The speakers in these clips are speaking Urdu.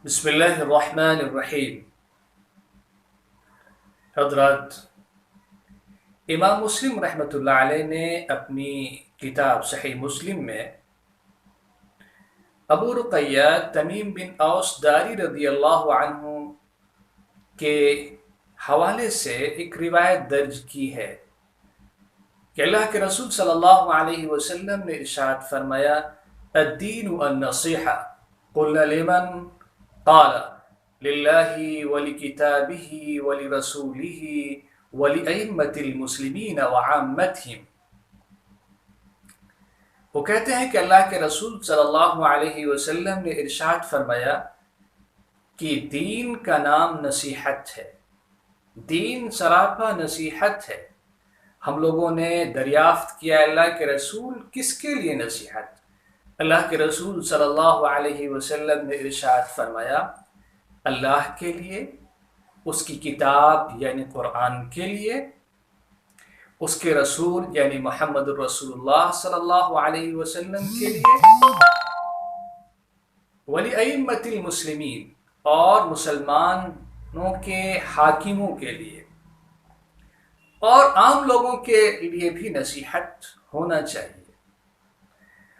بسم اللہ الرحمن الرحیم۔ حضرات، امام مسلم رحمۃ اللہ علیہ نے اپنی کتاب صحیح مسلم میں ابو رقیہ تمیم بن اوس داری رضی اللہ عنہ کے حوالے سے ایک روایت درج کی ہے کہ اللہ کے رسول صلی اللہ علیہ وسلم نے ارشاد فرمایا: الدین النصیحہ، قلنا لمن؟ قال للہ ولکتابہ ولرسولہ ولأئمة المسلمین وعامتہم۔ وہ کہتے ہیں کہ اللہ کے رسول صلی اللہ علیہ وسلم نے ارشاد فرمایا کہ دین کا نام نصیحت ہے، دین سراپا نصیحت ہے۔ ہم لوگوں نے دریافت کیا اللہ کے رسول کس کے لیے نصیحت؟ اللہ کے رسول صلی اللہ علیہ وسلم نے ارشاد فرمایا اللہ کے لیے، اس کی کتاب یعنی قرآن کے لیے، اس کے رسول یعنی محمد الرسول اللہ صلی اللہ علیہ وسلم کے لیے، وَلِأَئِمَّةِ الْمُسْلِمِينَ، اور مسلمانوں کے حاکموں کے لیے، اور عام لوگوں کے لیے بھی نصیحت ہونا چاہیے۔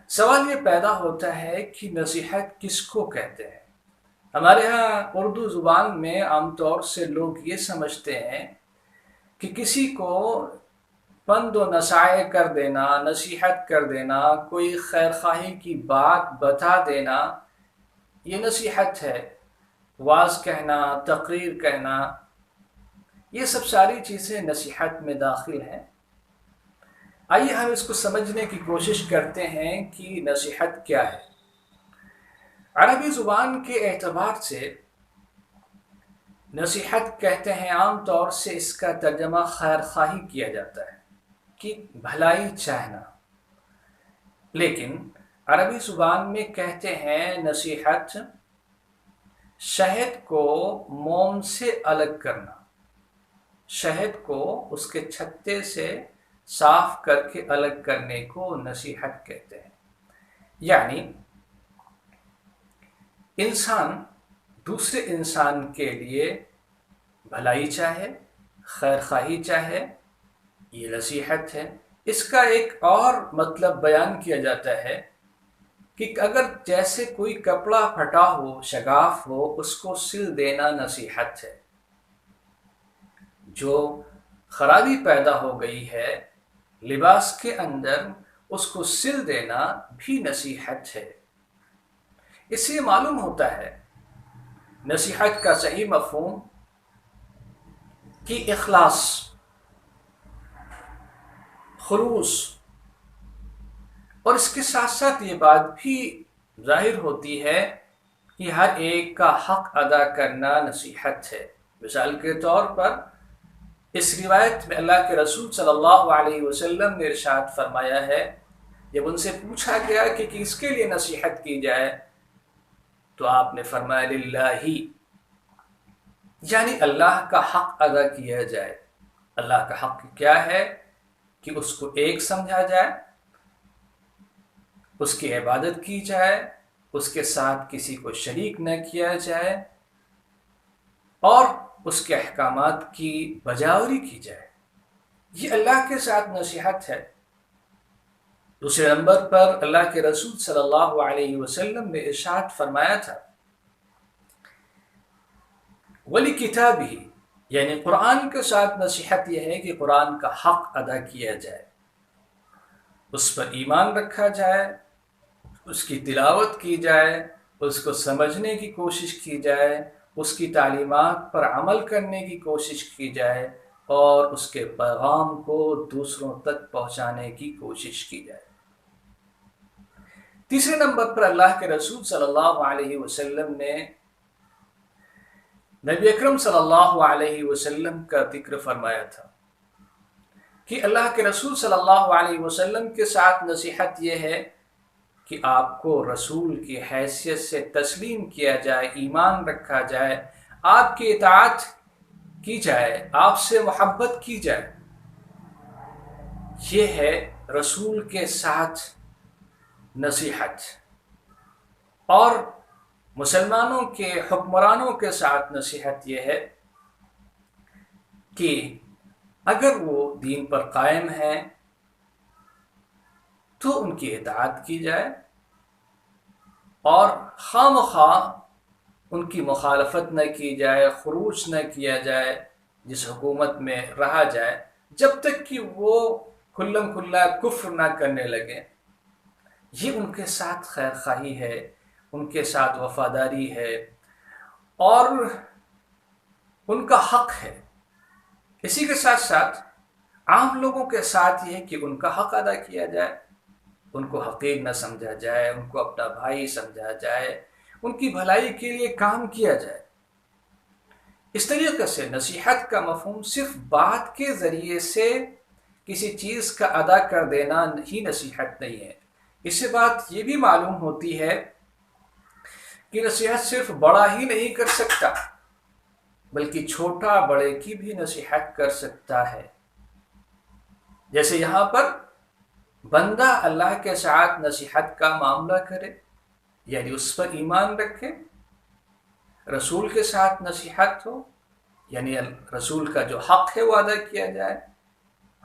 سوال یہ پیدا ہوتا ہے کہ نصیحت کس کو کہتے ہیں؟ ہمارے ہاں اردو زبان میں عام طور سے لوگ یہ سمجھتے ہیں کہ کسی کو پند و نصائح کر دینا، نصیحت کر دینا، کوئی خیر خواہی کی بات بتا دینا، یہ نصیحت ہے۔ واعظ کہنا، تقریر کہنا، یہ سب ساری چیزیں نصیحت میں داخل ہیں۔ آئیے ہم اس کو سمجھنے کی کوشش کرتے ہیں کہ نصیحت کیا ہے۔ عربی زبان کے اعتبار سے نصیحت کہتے ہیں، عام طور سے اس کا ترجمہ خیر خواہی کیا جاتا ہے کہ بھلائی چاہنا، لیکن عربی زبان میں کہتے ہیں نصیحت شہد کو موم سے الگ کرنا، شہد کو اس کے چھتے سے صاف کر کے الگ کرنے کو نصیحت کہتے ہیں۔ یعنی انسان دوسرے انسان کے لیے بھلائی چاہے، خیر خواہی چاہے، یہ نصیحت ہے۔ اس کا ایک اور مطلب بیان کیا جاتا ہے کہ اگر جیسے کوئی کپڑا پھٹا ہو، شگاف ہو، اس کو سل دینا نصیحت ہے۔ جو خرابی پیدا ہو گئی ہے لباس کے اندر، اس کو سل دینا بھی نصیحت ہے۔ اس سے معلوم ہوتا ہے نصیحت کا صحیح مفہوم کہ اخلاص، خلوص، اور اس کے ساتھ ساتھ یہ بات بھی ظاہر ہوتی ہے کہ ہر ایک کا حق ادا کرنا نصیحت ہے۔ مثال کے طور پر اس روایت میں اللہ کے رسول صلی اللہ علیہ وسلم نے ارشاد فرمایا ہے، جب ان سے پوچھا گیا کہ کس کے لیے نصیحت کی جائے تو آپ نے فرمایا للہ، یعنی اللہ کا حق ادا کیا جائے۔ اللہ کا حق کیا ہے کہ اس کو ایک سمجھا جائے، اس کی عبادت کی جائے، اس کے ساتھ کسی کو شریک نہ کیا جائے، اور اس کے احکامات کی بجاوری کی جائے۔ یہ اللہ کے ساتھ نصیحت ہے۔ دوسرے نمبر پر اللہ کے رسول صلی اللہ علیہ وسلم نے ارشاد فرمایا تھا وَلِكِتَابِهِ، یعنی قرآن کے ساتھ نصیحت یہ ہے کہ قرآن کا حق ادا کیا جائے، اس پر ایمان رکھا جائے، اس کی تلاوت کی جائے، اس کو سمجھنے کی کوشش کی جائے، اس کی تعلیمات پر عمل کرنے کی کوشش کی جائے، اور اس کے پیغام کو دوسروں تک پہنچانے کی کوشش کی جائے۔ تیسرے نمبر پر اللہ کے رسول صلی اللہ علیہ وسلم نے نبی اکرم صلی اللہ علیہ وسلم کا ذکر فرمایا تھا کہ اللہ کے رسول صلی اللہ علیہ وسلم کے ساتھ نصیحت یہ ہے کہ آپ کو رسول کی حیثیت سے تسلیم کیا جائے، ایمان رکھا جائے، آپ کی اطاعت کی جائے، آپ سے محبت کی جائے۔ یہ ہے رسول کے ساتھ نصیحت۔ اور مسلمانوں کے حکمرانوں کے ساتھ نصیحت یہ ہے کہ اگر وہ دین پر قائم ہیں تو ان کی اطاعت کی جائے اور خواہ مخواہ ان کی مخالفت نہ کی جائے، خروج نہ کیا جائے جس حکومت میں رہا جائے، جب تک کہ وہ کھلم کھلا کفر نہ کرنے لگے۔ یہ ان کے ساتھ خیر خواہی ہے، ان کے ساتھ وفاداری ہے اور ان کا حق ہے۔ اسی کے ساتھ ساتھ عام لوگوں کے ساتھ یہ کہ ان کا حق ادا کیا جائے، ان کو حقیر نہ سمجھا جائے، ان کو اپنا بھائی سمجھا جائے، ان کی بھلائی کے لیے کام کیا جائے۔ اس طریقے سے نصیحت کا مفہوم صرف بات کے ذریعے سے کسی چیز کا ادا کر دینا ہی نصیحت نہیں ہے۔ اس سے بات یہ بھی معلوم ہوتی ہے کہ نصیحت صرف بڑا ہی نہیں کر سکتا بلکہ چھوٹا بڑے کی بھی نصیحت کر سکتا ہے۔ جیسے یہاں پر بندہ اللہ کے ساتھ نصیحت کا معاملہ کرے، یعنی اس پر ایمان رکھے، رسول کے ساتھ نصیحت ہو، یعنی رسول کا جو حق ہے وہ ادا کیا جائے،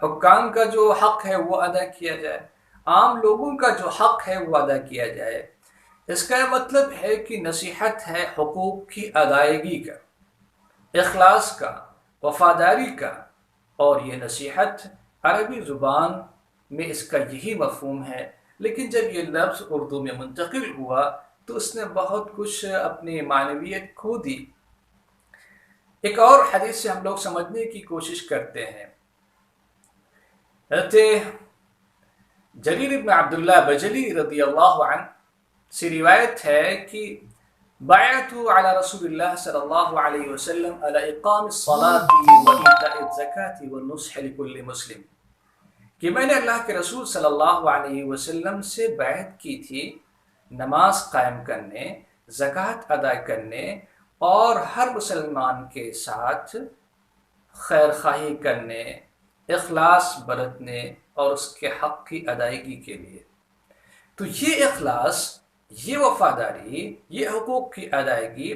حکام کا جو حق ہے وہ ادا کیا جائے، عام لوگوں کا جو حق ہے وہ ادا کیا جائے۔ اس کا مطلب ہے کہ نصیحت ہے حقوق کی ادائیگی کا، اخلاص کا، وفاداری کا، اور یہ نصیحت عربی زبان میں اس کا یہی مفہوم ہے، لیکن جب یہ لفظ اردو میں منتقل ہوا تو اس نے بہت کچھ اپنی معنویت کھو دی۔ ایک اور حدیث سے ہم لوگ سمجھنے کی کوشش کرتے ہیں۔ حضرت جریر بن عبداللہ بجلی رضی اللہ عنہ سے روایت ہے کہ بایعت علی رسول اللہ صلی اللہ علیہ وسلم علی اقام الصلاة وإیتاء الزکاة والنصح لکل مسلم، کہ میں نے اللہ کے رسول صلی اللہ علیہ وسلم سے بیعت کی تھی نماز قائم کرنے، زکوٰۃ ادا کرنے اور ہر مسلمان کے ساتھ خیر خواہی کرنے، اخلاص برتنے اور اس کے حق کی ادائیگی کے لیے۔ تو یہ اخلاص، یہ وفاداری، یہ حقوق کی ادائیگی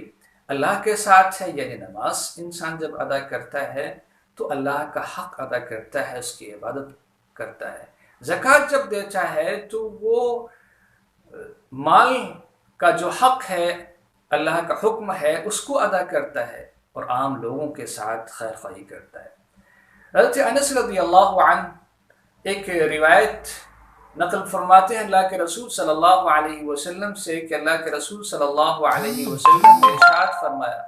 اللہ کے ساتھ ہے، یعنی نماز انسان جب ادا کرتا ہے تو اللہ کا حق ادا کرتا ہے، اس کی عبادت کرتا ہے۔ زکوٰۃ جب دیتا ہے تو وہ مال کا جو حق ہے، اللہ کا حکم ہے، اس کو ادا کرتا ہے اور عام لوگوں کے ساتھ خیر خواہی کرتا ہے۔ حضرت انس رضی اللہ عنہ ایک روایت نقل فرماتے ہیں اللہ کے رسول صلی اللہ علیہ وسلم سے کہ اللہ کے رسول صلی اللہ علیہ وسلم نے ارشاد فرمایا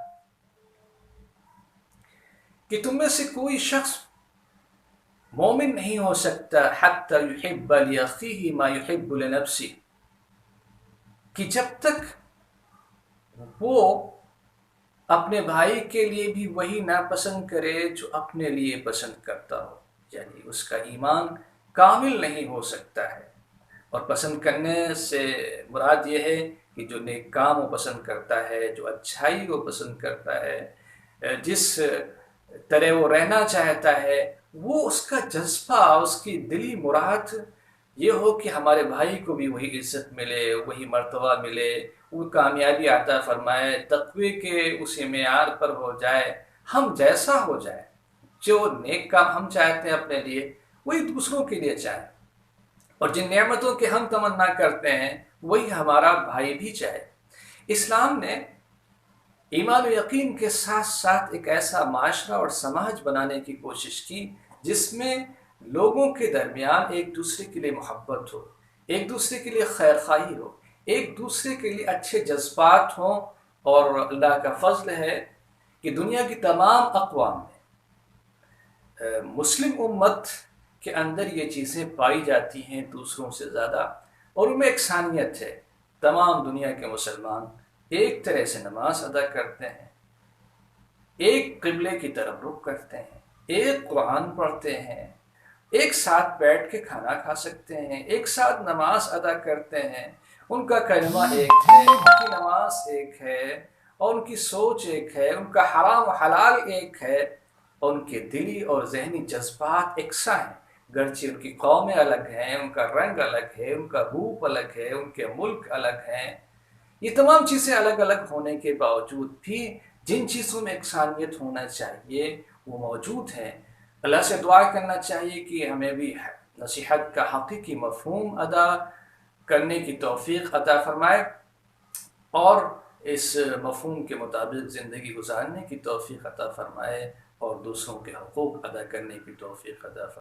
کہ تم میں سے کوئی شخص مومن نہیں ہو سکتا حتی یحب لأخیہ ما یحب لنفسہ، کہ جب تک وہ اپنے بھائی کے لیے بھی وہی ناپسند کرے جو اپنے لیے پسند کرتا ہو، یعنی اس کا ایمان کامل نہیں ہو سکتا ہے۔ اور پسند کرنے سے مراد یہ ہے کہ جو نیک کام وہ پسند کرتا ہے، جو اچھائی وہ پسند کرتا ہے، جس طرح وہ رہنا چاہتا ہے، وہ اس کا جذبہ، اس کی دلی مراد یہ ہو کہ ہمارے بھائی کو بھی وہی عزت ملے، وہی مرتبہ ملے، وہ کامیابی عطا فرمائے، تقوی کے اسی معیار پر ہو جائے، ہم جیسا ہو جائے، جو نیک کام ہم چاہتے ہیں اپنے لیے وہی دوسروں کے لیے چاہیں، اور جن نعمتوں کے ہم تمنا کرتے ہیں وہی ہمارا بھائی بھی چاہے۔ اسلام نے ایمان و یقین کے ساتھ ساتھ ایک ایسا معاشرہ اور سماج بنانے کی کوشش کی جس میں لوگوں کے درمیان ایک دوسرے کے لیے محبت ہو، ایک دوسرے کے لیے خیر خواہی ہو، ایک دوسرے کے لیے اچھے جذبات ہوں۔ اور اللہ کا فضل ہے کہ دنیا کی تمام اقوام میں مسلم امت کے اندر یہ چیزیں پائی جاتی ہیں دوسروں سے زیادہ، اور ان میں یکسانیت ہے۔ تمام دنیا کے مسلمان ایک طرح سے نماز ادا کرتے ہیں، ایک قبلے کی طرف رخ کرتے ہیں، ایک قرآن پڑھتے ہیں، ایک ساتھ بیٹھ کے کھانا کھا سکتے ہیں، ایک ساتھ نماز ادا کرتے ہیں، ان کا کلمہ ایک ہے، ان کی نماز ایک ہے، اور ان کی سوچ ایک ہے، ان کا حرام و حلال ایک ہے، اور ان کے دلی اور ذہنی جذبات یکساں ہیں، گرچہ ان کی قومیں الگ ہیں، ان کا رنگ الگ ہے، ان کا روپ الگ ہے، ان کے ملک الگ ہیں، یہ تمام چیزیں الگ الگ ہونے کے باوجود بھی جن چیزوں میں یکسانیت ہونا چاہیے وہ موجود ہے. اللہ سے دعا کرنا چاہیے کہ ہمیں بھی نصیحت کا حقیقی مفہوم ادا کرنے کی توفیق عطا فرمائے اور اس مفہوم کے مطابق زندگی گزارنے کی توفیق عطا فرمائے اور دوسروں کے حقوق ادا کرنے کی توفیق عطا فرمائے.